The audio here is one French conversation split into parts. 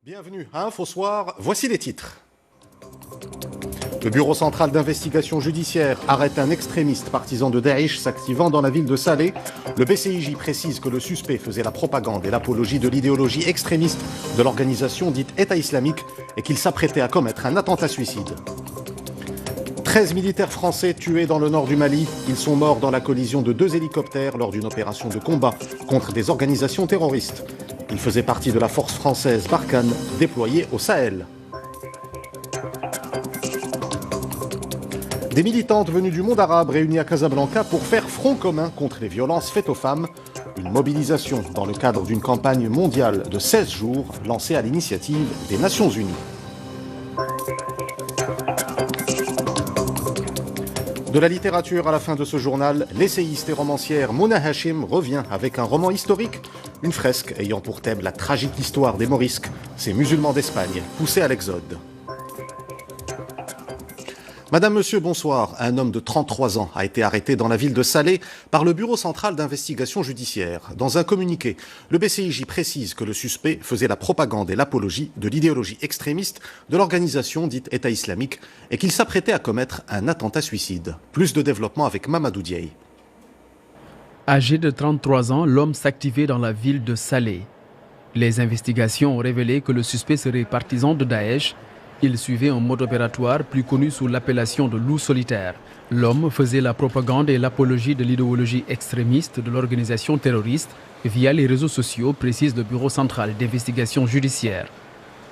Bienvenue à Info Soir, voici les titres. Le Bureau central d'investigation judiciaire arrête un extrémiste partisan de Daesh s'activant dans la ville de Salé. Le BCIJ précise que le suspect faisait la propagande et l'apologie de l'idéologie extrémiste de l'organisation dite État islamique et qu'il s'apprêtait à commettre un attentat suicide. 13 militaires français tués dans le nord du Mali. Ils sont morts dans la collision de 2 hélicoptères lors d'une opération de combat contre des organisations terroristes. Ils faisaient partie de la force française Barkhane déployée au Sahel. Des militantes venues du monde arabe réunies à Casablanca pour faire front commun contre les violences faites aux femmes. Une mobilisation dans le cadre d'une campagne mondiale de 16 jours lancée à l'initiative des Nations Unies. De la littérature à la fin de ce journal, l'essayiste et romancière Mona Hachim revient avec un roman historique, une fresque ayant pour thème la tragique histoire des Morisques, ces musulmans d'Espagne poussés à l'exode. Madame, monsieur, bonsoir. Un homme de 33 ans a été arrêté dans la ville de Salé par le Bureau central d'investigation judiciaire. Dans un communiqué, le BCIJ précise que le suspect faisait la propagande et l'apologie de l'idéologie extrémiste de l'organisation dite État islamique et qu'il s'apprêtait à commettre un attentat suicide. Plus de développement avec Mamadou Diaye. Âgé de 33 ans, l'homme s'activait dans la ville de Salé. Les investigations ont révélé que le suspect serait partisan de Daesh. Il suivait un mode opératoire plus connu sous l'appellation de loup solitaire. L'homme faisait la propagande et l'apologie de l'idéologie extrémiste de l'organisation terroriste via les réseaux sociaux, précise le Bureau central d'investigation judiciaire.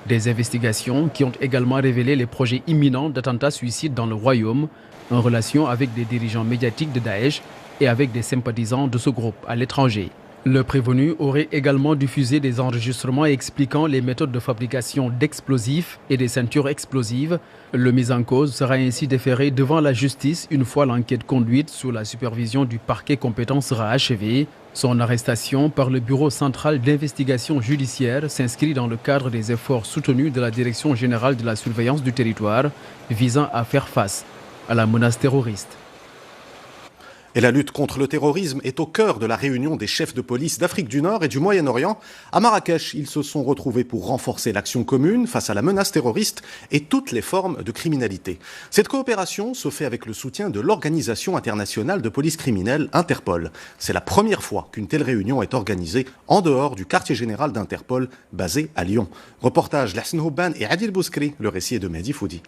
Des investigations qui ont également révélé les projets imminents d'attentats suicides dans le royaume, en relation avec des dirigeants médiatiques de Daesh et avec des sympathisants de ce groupe à l'étranger. Le prévenu aurait également diffusé des enregistrements expliquant les méthodes de fabrication d'explosifs et des ceintures explosives. Le mis en cause sera ainsi déféré devant la justice une fois l'enquête conduite sous la supervision du parquet compétent sera achevée. Son arrestation par le Bureau central d'investigation judiciaire s'inscrit dans le cadre des efforts soutenus de la Direction générale de la surveillance du territoire visant à faire face à la menace terroriste. Et la lutte contre le terrorisme est au cœur de la réunion des chefs de police d'Afrique du Nord et du Moyen-Orient. À Marrakech, ils se sont retrouvés pour renforcer l'action commune face à la menace terroriste et toutes les formes de criminalité. Cette coopération se fait avec le soutien de l'Organisation internationale de police criminelle, Interpol. C'est la première fois qu'une telle réunion est organisée en dehors du quartier général d'Interpol basé à Lyon. Reportage Lahsen Houban et Adil Bouskri, le récit est de Mehdi Foudi.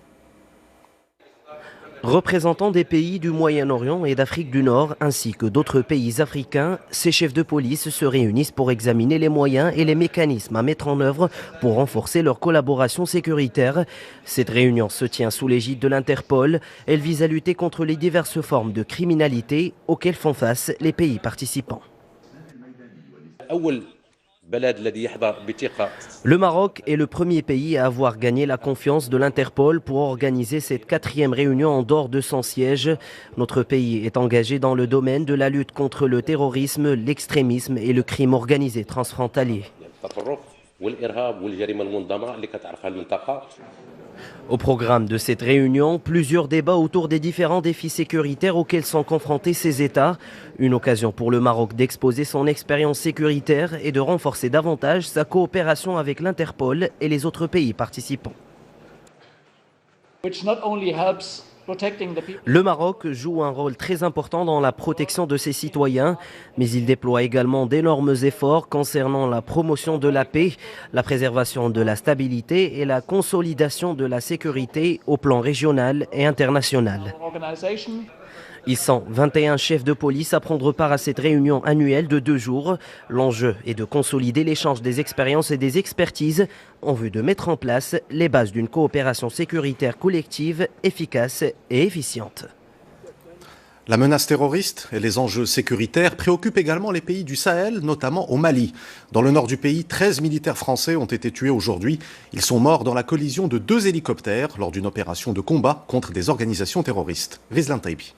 Représentants des pays du Moyen-Orient et d'Afrique du Nord, ainsi que d'autres pays africains, ces chefs de police se réunissent pour examiner les moyens et les mécanismes à mettre en œuvre pour renforcer leur collaboration sécuritaire. Cette réunion se tient sous l'égide de l'Interpol. Elle vise à lutter contre les diverses formes de criminalité auxquelles font face les pays participants. Le Maroc est le premier pays à avoir gagné la confiance de l'Interpol pour organiser cette 4e réunion en dehors de son siège. Notre pays est engagé dans le domaine de la lutte contre le terrorisme, l'extrémisme et le crime organisé transfrontalier. Au programme de cette réunion, plusieurs débats autour des différents défis sécuritaires auxquels sont confrontés ces États. Une occasion pour le Maroc d'exposer son expérience sécuritaire et de renforcer davantage sa coopération avec l'Interpol et les autres pays participants. Le Maroc joue un rôle très important dans la protection de ses citoyens, mais il déploie également d'énormes efforts concernant la promotion de la paix, la préservation de la stabilité et la consolidation de la sécurité au plan régional et international. Ils sont 21 chefs de police à prendre part à cette réunion annuelle de 2 jours. L'enjeu est de consolider l'échange des expériences et des expertises en vue de mettre en place les bases d'une coopération sécuritaire collective, efficace et efficiente. La menace terroriste et les enjeux sécuritaires préoccupent également les pays du Sahel, notamment au Mali. Dans le nord du pays, 13 militaires français ont été tués aujourd'hui. Ils sont morts dans la collision de 2 hélicoptères lors d'une opération de combat contre des organisations terroristes. Rizlan Taibi.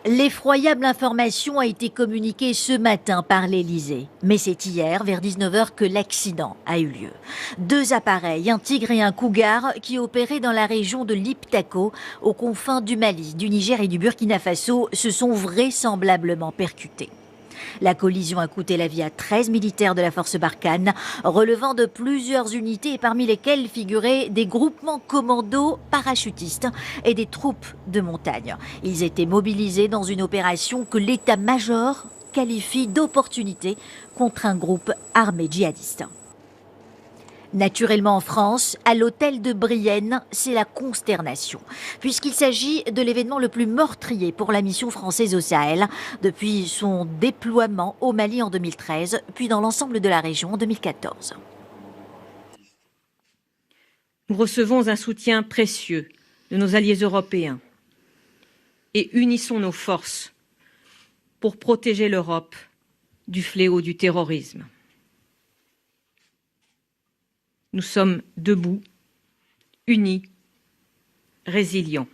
L'effroyable information a été communiquée ce matin par l'Elysée. Mais c'est hier, vers 19h, que l'accident a eu lieu. 2 appareils, un Tigre et un Cougar, qui opéraient dans la région de l'Iptako, aux confins du Mali, du Niger et du Burkina Faso, se sont vraisemblablement percutés. La collision a coûté la vie à 13 militaires de la force Barkhane, relevant de plusieurs unités parmi lesquelles figuraient des groupements commandos parachutistes et des troupes de montagne. Ils étaient mobilisés dans une opération que l'état-major qualifie d'opportunité contre un groupe armé djihadiste. Naturellement en France, à l'hôtel de Brienne, c'est la consternation, puisqu'il s'agit de l'événement le plus meurtrier pour la mission française au Sahel, depuis son déploiement au Mali en 2013, puis dans l'ensemble de la région en 2014. Nous recevons un soutien précieux de nos alliés européens et unissons nos forces pour protéger l'Europe du fléau du terrorisme. Nous sommes debout, unis, résilients.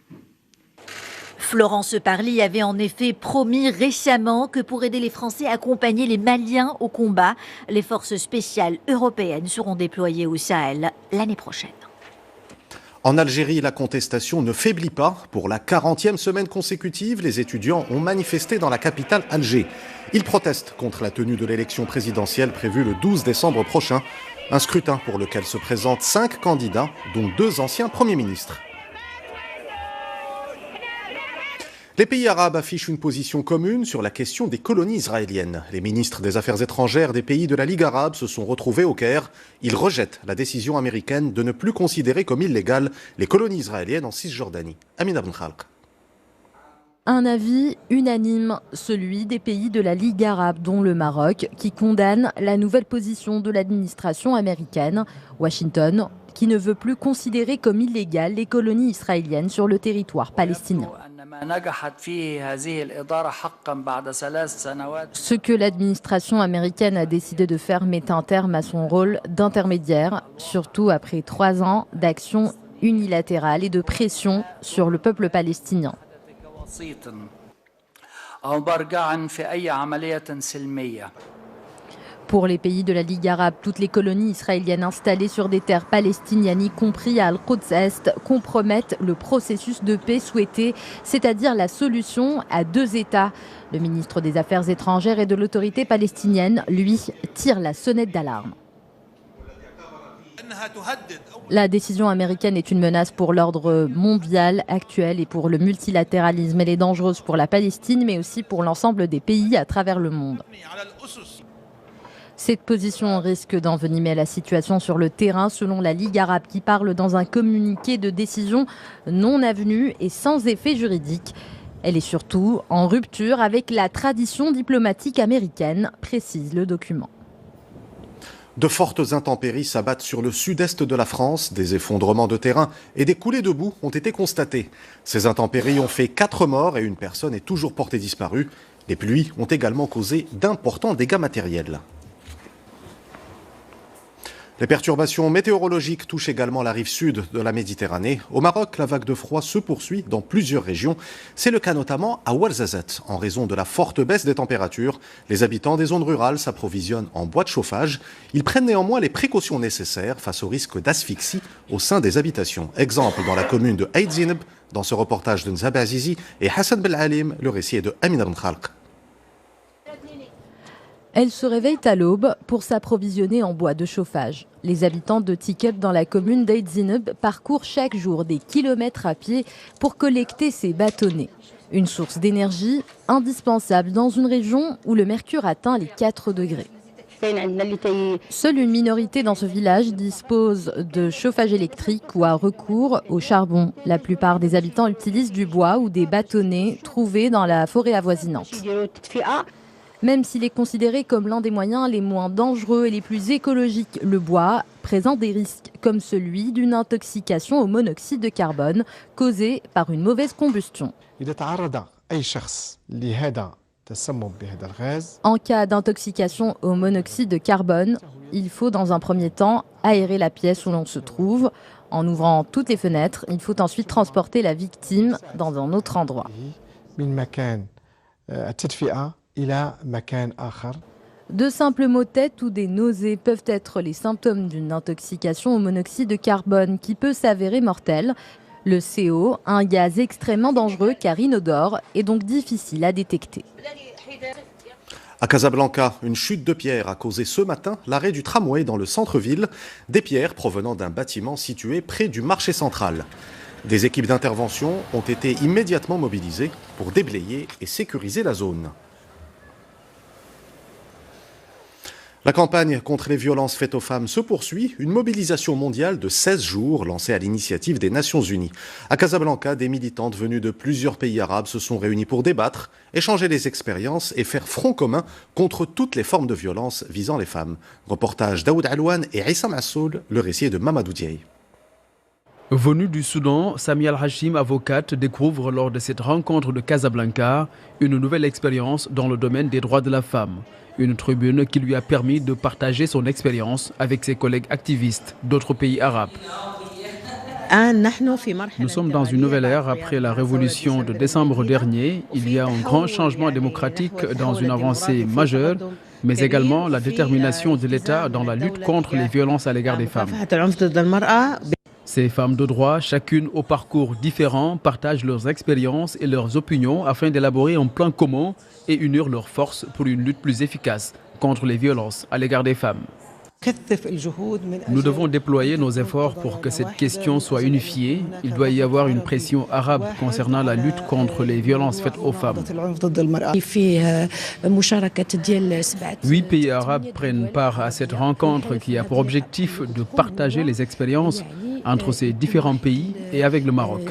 Florence Parly avait en effet promis récemment que pour aider les Français à accompagner les Maliens au combat, les forces spéciales européennes seront déployées au Sahel l'année prochaine. En Algérie, la contestation ne faiblit pas. Pour la 40e semaine consécutive, les étudiants ont manifesté dans la capitale Alger. Ils protestent contre la tenue de l'élection présidentielle prévue le 12 décembre prochain. Un scrutin pour lequel se présentent 5 candidats, dont 2 anciens premiers ministres. Les pays arabes affichent une position commune sur la question des colonies israéliennes. Les ministres des Affaires étrangères des pays de la Ligue arabe se sont retrouvés au Caire. Ils rejettent la décision américaine de ne plus considérer comme illégales les colonies israéliennes en Cisjordanie. Amina Ben Khalq. Un avis unanime, celui des pays de la Ligue arabe, dont le Maroc, qui condamne la nouvelle position de l'administration américaine. Washington, qui ne veut plus considérer comme illégales les colonies israéliennes sur le territoire palestinien. Ce que l'administration américaine a décidé de faire met un terme à son rôle d'intermédiaire, surtout après 3 ans d'action unilatérale et de pression sur le peuple palestinien. Pour les pays de la Ligue arabe, toutes les colonies israéliennes installées sur des terres palestiniennes, y compris à Al-Quds Est, compromettent le processus de paix souhaité, c'est-à-dire la solution à 2 États. Le ministre des Affaires étrangères et de l'autorité palestinienne, lui, tire la sonnette d'alarme. La décision américaine est une menace pour l'ordre mondial actuel et pour le multilatéralisme. Elle est dangereuse pour la Palestine, mais aussi pour l'ensemble des pays à travers le monde. Cette position risque d'envenimer la situation sur le terrain, selon la Ligue arabe, qui parle dans un communiqué de décision non avenue et sans effet juridique. Elle est surtout en rupture avec la tradition diplomatique américaine, précise le document. De fortes intempéries s'abattent sur le sud-est de la France. Des effondrements de terrain et des coulées de boue ont été constatés. Ces intempéries ont fait 4 morts et une personne est toujours portée disparue. Les pluies ont également causé d'importants dégâts matériels. Les perturbations météorologiques touchent également la rive sud de la Méditerranée. Au Maroc, la vague de froid se poursuit dans plusieurs régions. C'est le cas notamment à Ouarzazate. En raison de la forte baisse des températures, les habitants des zones rurales s'approvisionnent en bois de chauffage. Ils prennent néanmoins les précautions nécessaires face au risque d'asphyxie au sein des habitations. Exemple dans la commune de Aïd Zineb, dans ce reportage de Nzab Azizi et Hassan Belalim. Le récit est de Amina Ben Khalq. Elle se réveille à l'aube pour s'approvisionner en bois de chauffage. Les habitants de Tikeb dans la commune d'Aïd Zineb parcourent chaque jour des kilomètres à pied pour collecter ces bâtonnets. Une source d'énergie indispensable dans une région où le mercure atteint les 4 degrés. Seule une minorité dans ce village dispose de chauffage électrique ou a recours au charbon. La plupart des habitants utilisent du bois ou des bâtonnets trouvés dans la forêt avoisinante. Même s'il est considéré comme l'un des moyens les moins dangereux et les plus écologiques, le bois présente des risques, comme celui d'une intoxication au monoxyde de carbone causée par une mauvaise combustion. En cas d'intoxication au monoxyde de carbone, il faut dans un premier temps aérer la pièce où l'on se trouve. En ouvrant toutes les fenêtres, il faut ensuite transporter la victime dans un autre endroit. De simples maux de tête ou des nausées peuvent être les symptômes d'une intoxication au monoxyde de carbone qui peut s'avérer mortelle. Le CO, un gaz extrêmement dangereux car inodore, est donc difficile à détecter. À Casablanca, une chute de pierres a causé ce matin l'arrêt du tramway dans le centre-ville, des pierres provenant d'un bâtiment situé près du marché central. Des équipes d'intervention ont été immédiatement mobilisées pour déblayer et sécuriser la zone. La campagne contre les violences faites aux femmes se poursuit, une mobilisation mondiale de 16 jours lancée à l'initiative des Nations Unies. À Casablanca, des militantes venues de plusieurs pays arabes se sont réunies pour débattre, échanger les expériences et faire front commun contre toutes les formes de violence visant les femmes. Reportage Daoud Alouane et Issam Assoul, le récit est de Mamadou Diaye. Venue du Soudan, Samia Al-Hashim, avocate, découvre lors de cette rencontre de Casablanca une nouvelle expérience dans le domaine des droits de la femme. Une tribune qui lui a permis de partager son expérience avec ses collègues activistes d'autres pays arabes. Nous sommes dans une nouvelle ère après la révolution de décembre dernier. Il y a un grand changement démocratique dans une avancée majeure, mais également la détermination de l'État dans la lutte contre les violences à l'égard des femmes. Ces femmes de droit, chacune au parcours différent, partagent leurs expériences et leurs opinions afin d'élaborer un plan commun et unir leurs forces pour une lutte plus efficace contre les violences à l'égard des femmes. Nous devons déployer nos efforts pour que cette question soit unifiée. Il doit y avoir une pression arabe concernant la lutte contre les violences faites aux femmes. 8 pays arabes prennent part à cette rencontre qui a pour objectif de partager les expériences entre ces différents pays et avec le Maroc.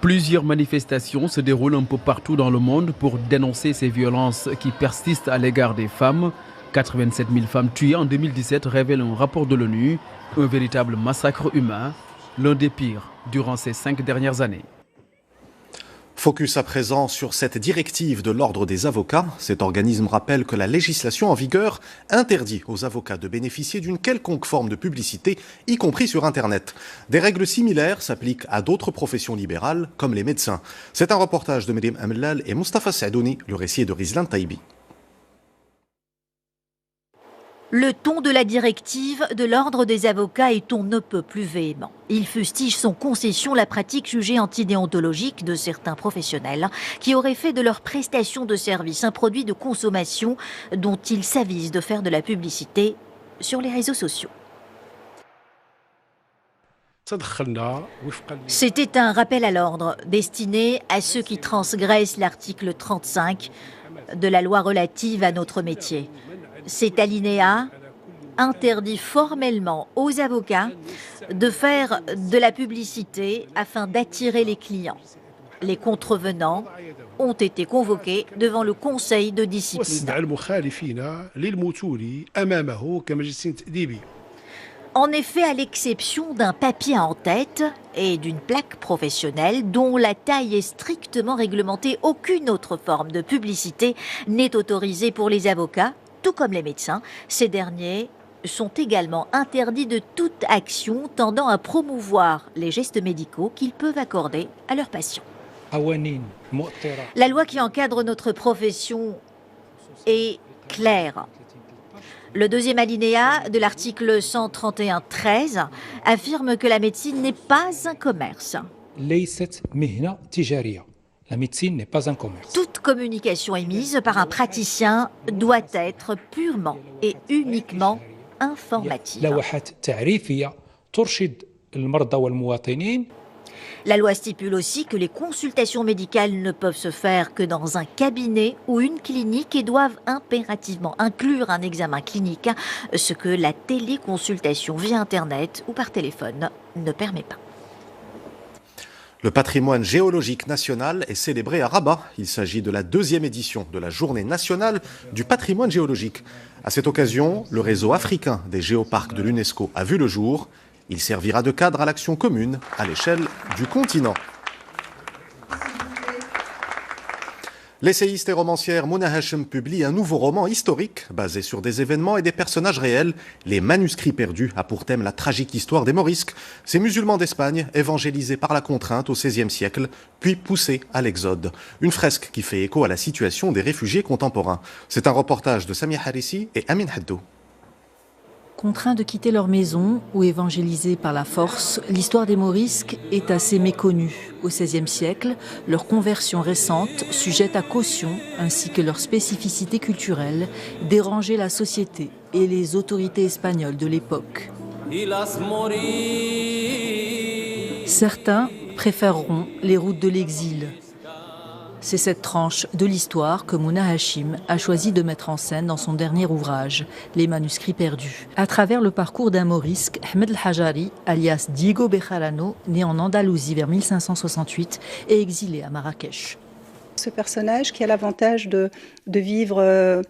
Plusieurs manifestations se déroulent un peu partout dans le monde pour dénoncer ces violences qui persistent à l'égard des femmes. 87 000 femmes tuées en 2017 révèle un rapport de l'ONU, un véritable massacre humain, l'un des pires durant ces 5 dernières années. Focus à présent sur cette directive de l'Ordre des avocats. Cet organisme rappelle que la législation en vigueur interdit aux avocats de bénéficier d'une quelconque forme de publicité, y compris sur Internet. Des règles similaires s'appliquent à d'autres professions libérales, comme les médecins. C'est un reportage de Médim Amlal et Mustafa Sadouni, le récit est de Rizlan Taïbi. Le ton de la directive de l'Ordre des avocats est on ne peut plus véhément. Il fustige sans concession la pratique jugée antidéontologique de certains professionnels qui auraient fait de leur prestation de service un produit de consommation dont ils s'avisent de faire de la publicité sur les réseaux sociaux. C'était un rappel à l'ordre destiné à ceux qui transgressent l'article 35 de la loi relative à notre métier. Cet alinéa interdit formellement aux avocats de faire de la publicité afin d'attirer les clients. Les contrevenants ont été convoqués devant le Conseil de discipline. En effet, à l'exception d'un papier en tête et d'une plaque professionnelle dont la taille est strictement réglementée, aucune autre forme de publicité n'est autorisée pour les avocats, tout comme les médecins. Ces derniers sont également interdits de toute action tendant à promouvoir les gestes médicaux qu'ils peuvent accorder à leurs patients. La loi qui encadre notre profession est claire. Le deuxième alinéa de l'article 131-13 affirme que la médecine n'est pas un commerce. La médecine n'est pas un commerce. Toute communication émise par un praticien doit être purement et uniquement informative. La loi stipule aussi que les consultations médicales ne peuvent se faire que dans un cabinet ou une clinique et doivent impérativement inclure un examen clinique, ce que la téléconsultation via Internet ou par téléphone ne permet pas. Le patrimoine géologique national est célébré à Rabat. Il s'agit de la 2e édition de la Journée nationale du patrimoine géologique. À cette occasion, le réseau africain des géoparcs de l'UNESCO a vu le jour. Il servira de cadre à l'action commune à l'échelle du continent. L'essayiste et romancière Mouna Hachem publie un nouveau roman historique basé sur des événements et des personnages réels. Les manuscrits perdus a pour thème la tragique histoire des Morisques, ces musulmans d'Espagne évangélisés par la contrainte au XVIe siècle, puis poussés à l'exode. Une fresque qui fait écho à la situation des réfugiés contemporains. C'est un reportage de Samia Harissi et Amin Haddou. Contraints de quitter leur maison ou évangélisés par la force, l'histoire des Morisques est assez méconnue. Au XVIe siècle, leur conversion récente, sujette à caution, ainsi que leur spécificité culturelle, dérangeait la société et les autorités espagnoles de l'époque. Certains préféreront les routes de l'exil. C'est cette tranche de l'histoire que Mouna Hachim a choisi de mettre en scène dans son dernier ouvrage, Les manuscrits perdus. À travers le parcours d'un Morisque, Ahmed El Hajari, alias Diego Bejarano, né en Andalousie vers 1568 et exilé à Marrakech. Ce personnage qui a l'avantage de vivre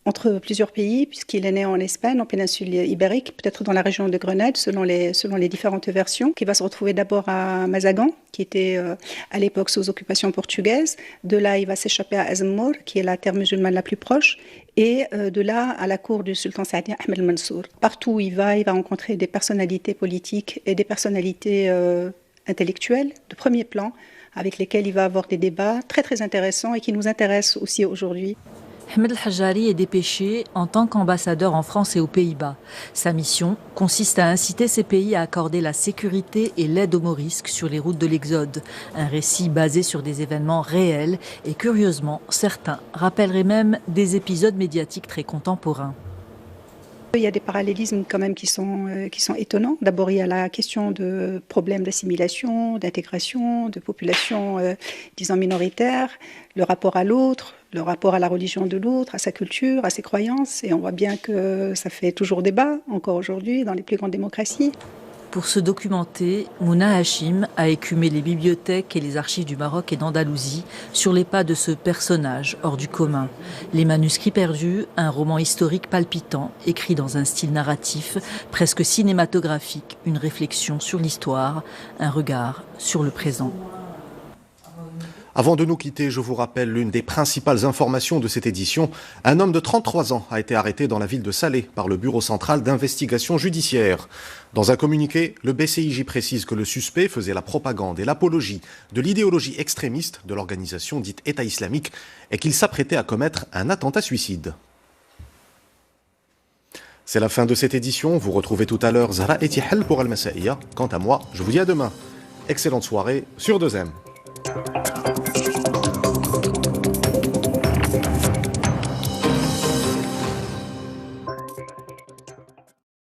entre plusieurs pays, puisqu'il est né en Espagne, en péninsule ibérique, peut-être dans la région de Grenade, selon les différentes versions, qui va se retrouver d'abord à Mazagan, qui était à l'époque sous occupation portugaise. De là, il va s'échapper à Azemmor, qui est la terre musulmane la plus proche, et de là à la cour du sultan saadien Ahmed Mansour. Partout où il va rencontrer des personnalités politiques et des personnalités intellectuelles de premier plan, avec lesquelles il va avoir des débats très très intéressants et qui nous intéressent aussi aujourd'hui. Ahmed El Hajari est dépêché en tant qu'ambassadeur en France et aux Pays-Bas. Sa mission consiste à inciter ces pays à accorder la sécurité et l'aide aux Morisques sur les routes de l'Exode. Un récit basé sur des événements réels et curieusement, certains rappelleraient même des épisodes médiatiques très contemporains. Il y a des parallélismes quand même qui sont étonnants. D'abord, il y a la question de problèmes d'assimilation, d'intégration, de population, disons, minoritaire, le rapport à l'autre, le rapport à la religion de l'autre, à sa culture, à ses croyances. Et on voit bien que ça fait toujours débat, encore aujourd'hui, dans les plus grandes démocraties. Pour se documenter, Mouna Hachim a écumé les bibliothèques et les archives du Maroc et d'Andalousie sur les pas de ce personnage hors du commun. Les manuscrits perdus, un roman historique palpitant, écrit dans un style narratif presque cinématographique, une réflexion sur l'histoire, un regard sur le présent. Avant de nous quitter, je vous rappelle l'une des principales informations de cette édition. Un homme de 33 ans a été arrêté dans la ville de Salé par le Bureau central d'investigation judiciaire. Dans un communiqué, le BCIJ précise que le suspect faisait la propagande et l'apologie de l'idéologie extrémiste de l'organisation dite État islamique et qu'il s'apprêtait à commettre un attentat suicide. C'est la fin de cette édition. Vous retrouvez tout à l'heure Zahra Etihel pour Al Masaïa. Quant à moi, je vous dis à demain. Excellente soirée sur 2M.